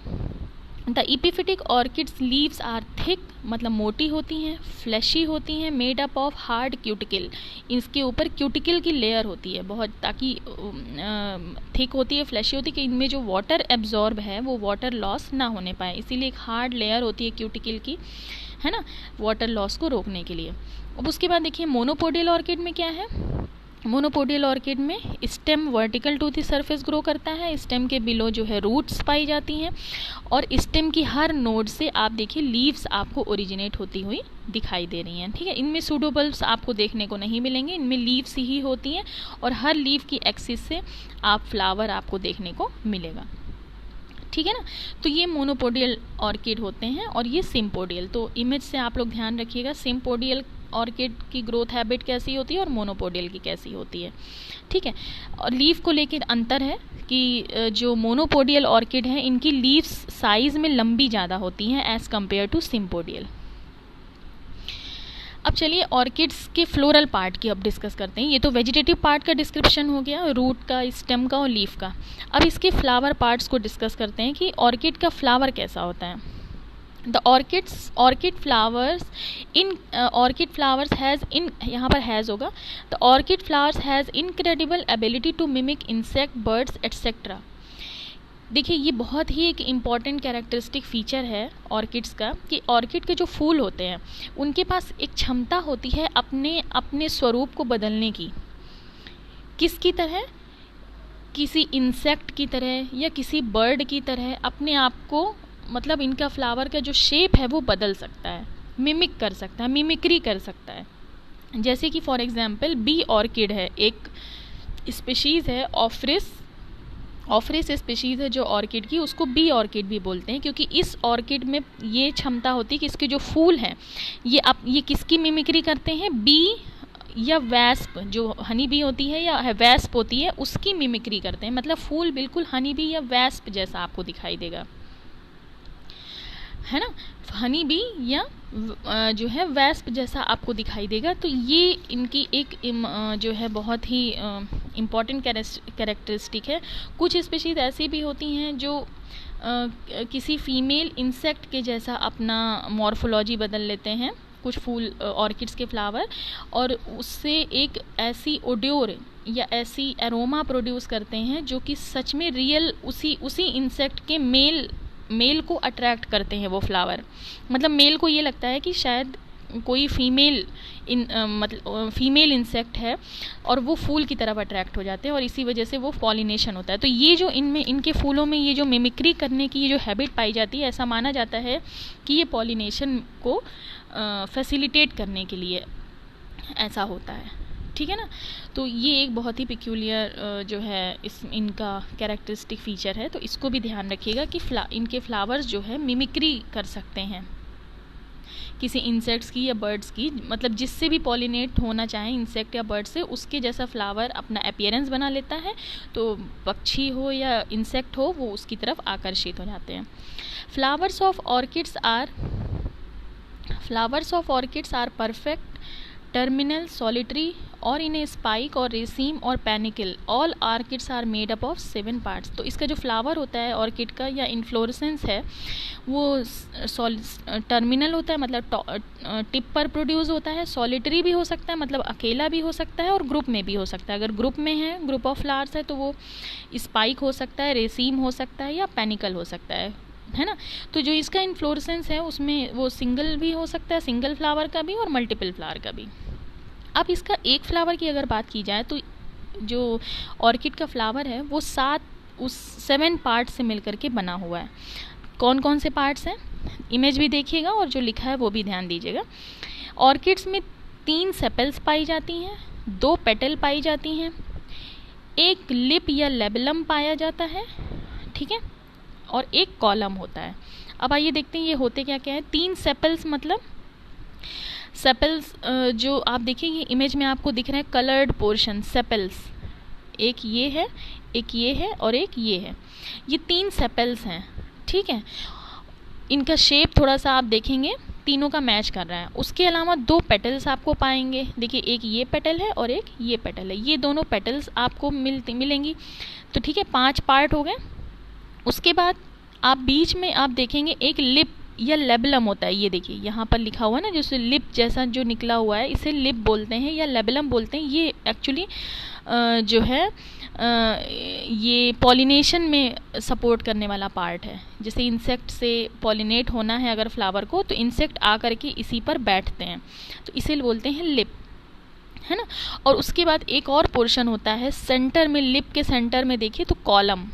The epiphytic orchids leaves are thick, मतलब मोटी होती हैं, फ्लैशी होती हैं, made up of hard cuticle. इसके ऊपर क्यूटिकल की लेयर होती है बहुत, ताकि थिक होती है, फ्लैशी होती है कि इनमें जो वाटर एब्जॉर्ब है वो वाटर लॉस ना होने पाए, इसीलिए एक हार्ड लेयर होती है क्यूटिकल की, है ना, वाटर लॉस को रोकने के लिए। अब उसके बाद देखिए मोनोपोडियल ऑर्किड में क्या है? मोनोपोडियल ऑर्किड में stem vertical to the surface grow करता है, स्टेम के बिलो जो है रूट्स पाई जाती हैं, और स्टेम की हर नोड से आप देखिए लीव्स आपको ओरिजिनेट होती हुई दिखाई दे रही हैं, ठीक है। इनमें सूडो बल्ब्स आपको देखने को नहीं मिलेंगे, इनमें लीव्स ही होती हैं और हर लीव की एक्सिस से आप फ्लावर आपको देखने को मिलेगा, ठीक है ना। तो ये मोनोपोडियल ऑर्किड होते हैं और ये सिम्पोडियल। तो इमेज से आप लोग ध्यान रखिएगा सिम्पोडियल ऑर्किड की ग्रोथ हैबिट कैसी होती है और मोनोपोडियल की कैसी होती है, ठीक है। और लीफ को लेकर अंतर है कि जो मोनोपोडियल ऑर्किड है इनकी लीव्स साइज में लंबी ज़्यादा होती हैं एज़ कम्पेयर टू सिम्पोडियल। अब चलिए ऑर्किड्स के फ्लोरल पार्ट की अब डिस्कस करते हैं। ये तो वेजिटेटिव पार्ट का डिस्क्रिप्शन हो गया, रूट का, स्टेम का और लीफ का। अब इसके फ्लावर पार्ट्स को डिस्कस करते हैं कि ऑर्किड का फ्लावर कैसा होता है। The orchid flowers has in, यहाँ पर has होगा, the orchid flowers has incredible ability to mimic insect, birds etc. देखिए ये बहुत ही एक इम्पॉर्टेंट कैरेक्टरिस्टिक फीचर है ऑर्किड्स का कि ऑर्किड के जो फूल होते हैं उनके पास एक क्षमता होती है अपने स्वरूप को बदलने की। किसकी तरह? किसी इंसेक्ट की तरह या किसी बर्ड की तरह अपने आप को, मतलब इनका फ्लावर का जो शेप है वो बदल सकता है, मिमिक कर सकता है, मिमिक्री कर सकता है। जैसे कि फॉर एग्जांपल बी ऑर्किड है, एक स्पीशीज़ है ऑफ्रिस स्पीशीज़ है जो ऑर्किड की, उसको बी ऑर्किड भी बोलते हैं क्योंकि इस ऑर्किड में ये क्षमता होती है कि इसके जो फूल हैं ये किसकी मिमिक्री करते हैं? बी या वैस्प, जो हनी बी होती है या वैस्प होती है, उसकी मिमिक्री करते हैं। मतलब फूल बिल्कुल हनी बी या वैस्प जैसा आपको दिखाई देगा, है ना, हनी बी या जो है वैस्प जैसा आपको दिखाई देगा। तो ये इनकी एक जो है बहुत ही इम्पॉर्टेंट कैरेक्टरिस्टिक है। कुछ स्पीशीज़ ऐसी भी होती हैं जो किसी फीमेल इंसेक्ट के जैसा अपना मॉर्फोलॉजी बदल लेते हैं, कुछ फूल ऑर्किड्स के फ्लावर, और उससे एक ऐसी ओड्योर या ऐसी एरोमा प्रोड्यूस करते हैं जो कि सच में रियल उसी इंसेक्ट के मेल को अट्रैक्ट करते हैं वो फ्लावर। मतलब मेल को ये लगता है कि शायद कोई मतलब फीमेल इंसेक्ट है, और वो फूल की तरफ अट्रैक्ट हो जाते हैं, और इसी वजह से वो पॉलिनेशन होता है। तो ये जो इनके फूलों में ये जो मिमिक्री करने की ये जो हैबिट पाई जाती है, ऐसा माना जाता है कि ये पॉलिनेशन को फैसिलिटेट करने के लिए ऐसा होता है, ठीक है ना। तो ये एक बहुत ही पिक्यूलियर जो है इनका कैरेक्टरिस्टिक फीचर है। तो इसको भी ध्यान रखिएगा कि इनके फ्लावर्स जो है मिमिक्री कर सकते हैं किसी इंसेक्ट्स की या बर्ड्स की, मतलब जिससे भी पॉलिनेट होना चाहे इंसेक्ट या बर्ड से, उसके जैसा फ्लावर अपना अपीयरेंस बना लेता है, तो पक्षी हो या इंसेक्ट हो वो उसकी तरफ आकर्षित हो जाते हैं। Flowers of orchids are perfect, terminal, solitary और इन ए स्पाइक और रेसीम और panicle. All orchids are made up of 7 parts. तो इसका जो फ्लावर होता है ऑर्किड का या इन्फ्लोरेसेंस है वो टर्मिनल होता है, मतलब टिप पर प्रोड्यूस होता है, सॉलिटरी भी हो सकता है मतलब अकेला भी हो सकता है, और ग्रुप में भी हो सकता है। अगर ग्रुप में है, ग्रुप ऑफ फ्लावर्स है, तो वो स्पाइक हो सकता है, रेसीम हो सकता है या पैनिकल हो सकता है ना। तो जो इसका इन्फ्लोरेसेंस है उसमें वो सिंगल भी हो सकता है, सिंगल फ्लावर का भी और मल्टीपल फ्लावर का भी। अब इसका एक फ्लावर की अगर बात की जाए तो जो ऑर्किड का फ्लावर है वो 7 पार्ट से मिलकर के बना हुआ है। कौन कौन से पार्ट्स हैं, इमेज भी देखिएगा और जो लिखा है वो भी ध्यान दीजिएगा। ऑर्किड्स में 3 सेपल्स पाई जाती हैं, 2 पेटल पाई जाती हैं, 1 लिप या लेबलम पाया जाता है, ठीक है, और 1 कॉलम होता है। अब आइए देखते हैं ये होते क्या क्या है। 3 सेपल्स मतलब सेपल्स जो आप देखिए ये इमेज में आपको दिख रहा है कलर्ड पोर्शन सेपल्स, एक ये है, एक ये है और एक ये है। ये 3 सेपल्स हैं, ठीक है। इनका शेप थोड़ा सा आप देखेंगे तीनों का मैच कर रहा है। उसके अलावा 2 पेटल्स आपको पाएंगे, देखिए एक ये पेटल है और एक ये पेटल है, ये दोनों पेटल्स आपको मिलेंगी। तो ठीक है, 5 पार्ट हो गए। उसके बाद आप बीच में आप देखेंगे एक लिप या लेबलम होता है। ये देखिए यहाँ पर लिखा हुआ है ना, जैसे लिप जैसा जो निकला हुआ है, इसे लिप बोलते हैं या लेबलम बोलते हैं। ये एक्चुअली जो है ये पॉलिनेशन में सपोर्ट करने वाला पार्ट है। जैसे इंसेक्ट से पॉलिनेट होना है अगर फ्लावर को, तो इंसेक्ट आकर के इसी पर बैठते हैं, तो इसे बोलते हैं लिप, है ना। और उसके बाद एक और पोर्शन होता है सेंटर में, लिप के सेंटर में देखिए तो कॉलम,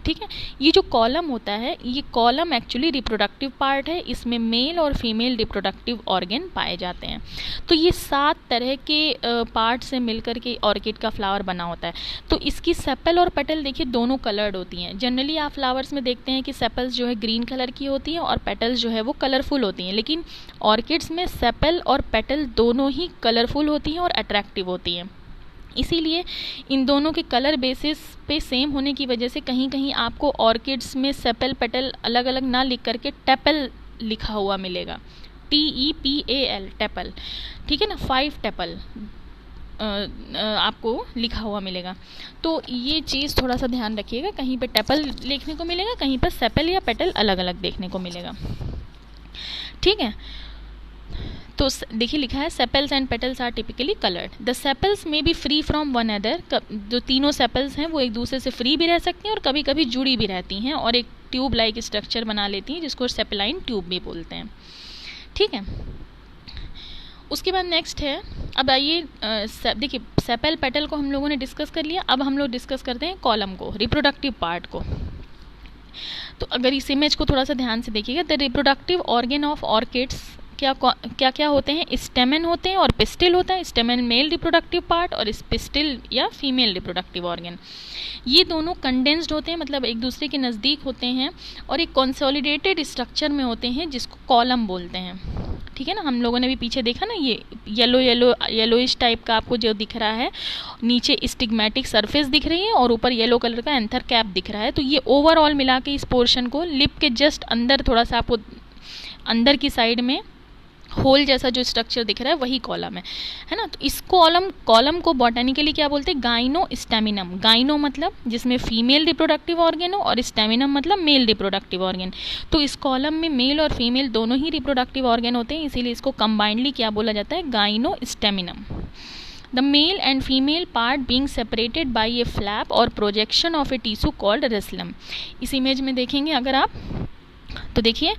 ठीक है। ये जो कॉलम होता है, ये कॉलम एक्चुअली रिप्रोडक्टिव पार्ट है, इसमें मेल और फीमेल रिप्रोडक्टिव ऑर्गन पाए जाते हैं। तो ये 7 तरह के पार्ट से मिलकर के ऑर्किड का फ्लावर बना होता है। तो इसकी सेपल और पेटल देखिए दोनों कलर्ड होती हैं। जनरली आप फ्लावर्स में देखते हैं कि सेपल्स जो है ग्रीन कलर की होती हैं और पेटल्स जो है वो कलरफुल होती हैं, लेकिन ऑर्किड्स में सेपल और पेटल दोनों ही कलरफुल होती हैं और अट्रैक्टिव होती हैं। इसीलिए इन दोनों के कलर बेसिस पे सेम होने की वजह से कहीं कहीं आपको ऑर्किड्स में सेपल पेटल अलग अलग ना लिख करके टेपल लिखा हुआ मिलेगा, TEPAL टेपल, ठीक है ना। 5 टेपल आपको लिखा हुआ मिलेगा। तो ये चीज़ थोड़ा सा ध्यान रखिएगा, कहीं पे टेपल देखने को मिलेगा, कहीं पर सेपल या पेटल अलग अलग देखने को मिलेगा, ठीक है। तो देखिए लिखा है sepals and petals are typically coloured. The sepals may be free from one other. जो तीनों सेपल्स हैं वो एक दूसरे से फ्री भी रह सकती हैं और कभी कभी जुड़ी भी रहती हैं और एक ट्यूब लाइक स्ट्रक्चर बना लेती हैं, जिसको सेपलाइन ट्यूब भी बोलते हैं, ठीक है। उसके बाद नेक्स्ट है, अब आइए देखिए सेपल पेटल को हम लोगों ने डिस्कस कर लिया। अब हम लोग डिस्कस करते हैं कॉलम को, रिप्रोडक्टिव पार्ट को। तो अगर इस इमेज को थोड़ा सा ध्यान से देखिएगा, the reproductive organ of orchids क्या क्या होते हैं, स्टेमन होते हैं और पिस्टिल होता है। स्टेमन मेल रिप्रोडक्टिव पार्ट और पिस्टिल या फीमेल रिप्रोडक्टिव ऑर्गन, ये दोनों कंडेंस्ड होते हैं, मतलब एक दूसरे के नज़दीक होते हैं और एक कंसोलिडेटेड स्ट्रक्चर में होते हैं जिसको कॉलम बोलते हैं, ठीक है ना, हम लोगों ने भी पीछे देखा ना, ये येलोइश टाइप का आपको जो दिख रहा है, नीचे स्टिग्मेटिक सरफेस दिख रही है और ऊपर येलो कलर का एंथर कैप दिख रहा है। तो ये ओवरऑल मिला के इस पोर्शन को लिप के जस्ट अंदर थोड़ा सा आपको अंदर की साइड में होल जैसा जो स्ट्रक्चर दिख रहा है वही कॉलम है ना। तो इस कॉलम को बॉटनिकली क्या बोलते हैं, गाइनो स्टेमिनम। गाइनो मतलब जिसमें फीमेल रिप्रोडक्टिव ऑर्गन हो और स्टेमिनम मतलब मेल रिप्रोडक्टिव ऑर्गन। तो इस कॉलम में मेल और फीमेल दोनों ही रिप्रोडक्टिव ऑर्गन होते हैं, इसीलिए इसको कंबाइंडली क्या बोला जाता है, gyno स्टेमिनम। The male and female part being separated by a flap or projection of a tissue called restylum। इस इमेज में देखेंगे अगर आप, तो देखिए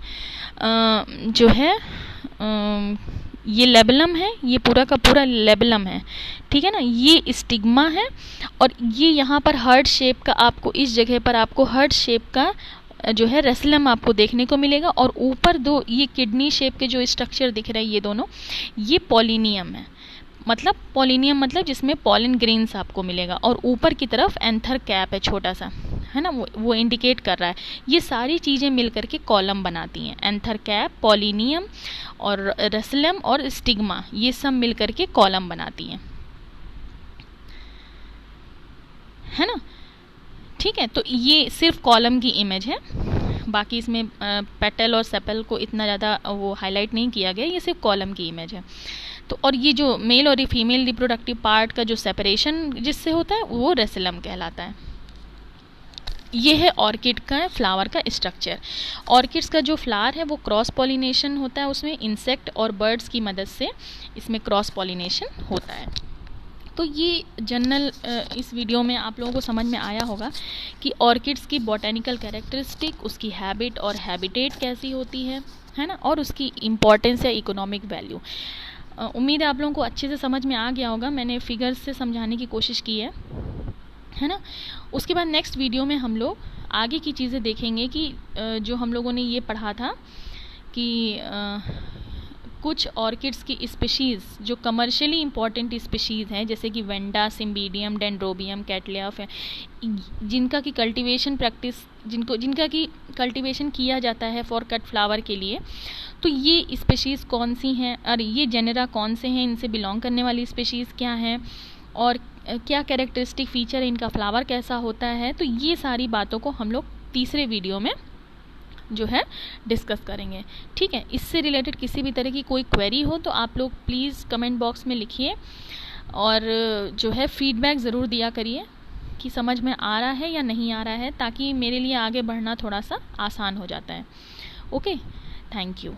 जो है ये लेबलम है, ये पूरा का पूरा लेबलम है, ठीक है ना। ये स्टिग्मा है और ये यहाँ पर हार्ट शेप का, आपको इस जगह पर आपको हार्ट शेप का जो है रेस्टिलम आपको देखने को मिलेगा। और ऊपर दो ये किडनी शेप के जो स्ट्रक्चर दिख रहे हैं ये दोनों, ये पॉलिनियम है। मतलब पॉलिनियम मतलब जिसमें पॉलन ग्रेन्स आपको मिलेगा, और ऊपर की तरफ एंथर कैप है छोटा सा, है ना, वो इंडिकेट कर रहा है। ये सारी चीज़ें मिलकर के कॉलम बनाती हैं, एंथर कैप, पॉलिनियम और रेस्टिलम और स्टिग्मा, ये सब मिलकर के कॉलम बनाती हैं, है ना। ठीक है, तो ये सिर्फ कॉलम की इमेज है, बाकी इसमें पेटल और सेपल को इतना ज़्यादा वो हाईलाइट नहीं किया गया, ये सिर्फ कॉलम की इमेज है। तो और ये जो मेल और फीमेल रिप्रोडक्टिव पार्ट का जो सेपरेशन जिससे होता है वो रेस्टिलम कहलाता है। ये है ऑर्किड का फ्लावर का स्ट्रक्चर। ऑर्किड्स का जो फ्लावर है वो क्रॉस पॉलिनेशन होता है, उसमें इंसेक्ट और बर्ड्स की मदद से इसमें क्रॉस पॉलिनेशन होता है। तो ये जनरल इस वीडियो में आप लोगों को समझ में आया होगा कि ऑर्किड्स की बॉटेनिकल कैरेक्टरिस्टिक, उसकी हैबिट और हैबिटेट कैसी होती है ना, और उसकी इम्पोर्टेंस या इकोनॉमिक वैल्यू। उम्मीद है आप लोगों को अच्छे से समझ में आ गया होगा, मैंने फिगर्स से समझाने की कोशिश की है ना। उसके बाद नेक्स्ट वीडियो में हम लोग आगे की चीज़ें देखेंगे कि जो हम लोगों ने ये पढ़ा था कि कुछ ऑर्किड्स की स्पीशीज़ जो कमर्शियली इंपॉर्टेंट स्पीशीज़ हैं, जैसे कि वेंडा, सिम्बीडियम, डेंड्रोबियम, कैटलिया, जिनका की कल्टीवेशन प्रैक्टिस जिनका की कल्टीवेशन किया जाता है फॉर कट फ्लावर के लिए, तो ये स्पीशीज़ कौन सी हैं और ये जेनेरा कौन से हैं, इनसे बिलोंग करने वाली स्पीशीज़ क्या हैं और क्या कैरेक्टरिस्टिक फीचर है, इनका फ्लावर कैसा होता है। तो ये सारी बातों को हम लोग तीसरे वीडियो में जो है डिस्कस करेंगे। ठीक है, इससे रिलेटेड किसी भी तरह की कोई क्वेरी हो तो आप लोग प्लीज़ कमेंट बॉक्स में लिखिए और जो है फीडबैक ज़रूर दिया करिए कि समझ में आ रहा है या नहीं आ रहा है, ताकि मेरे लिए आगे बढ़ना थोड़ा सा आसान हो जाता है। Okay, thank you.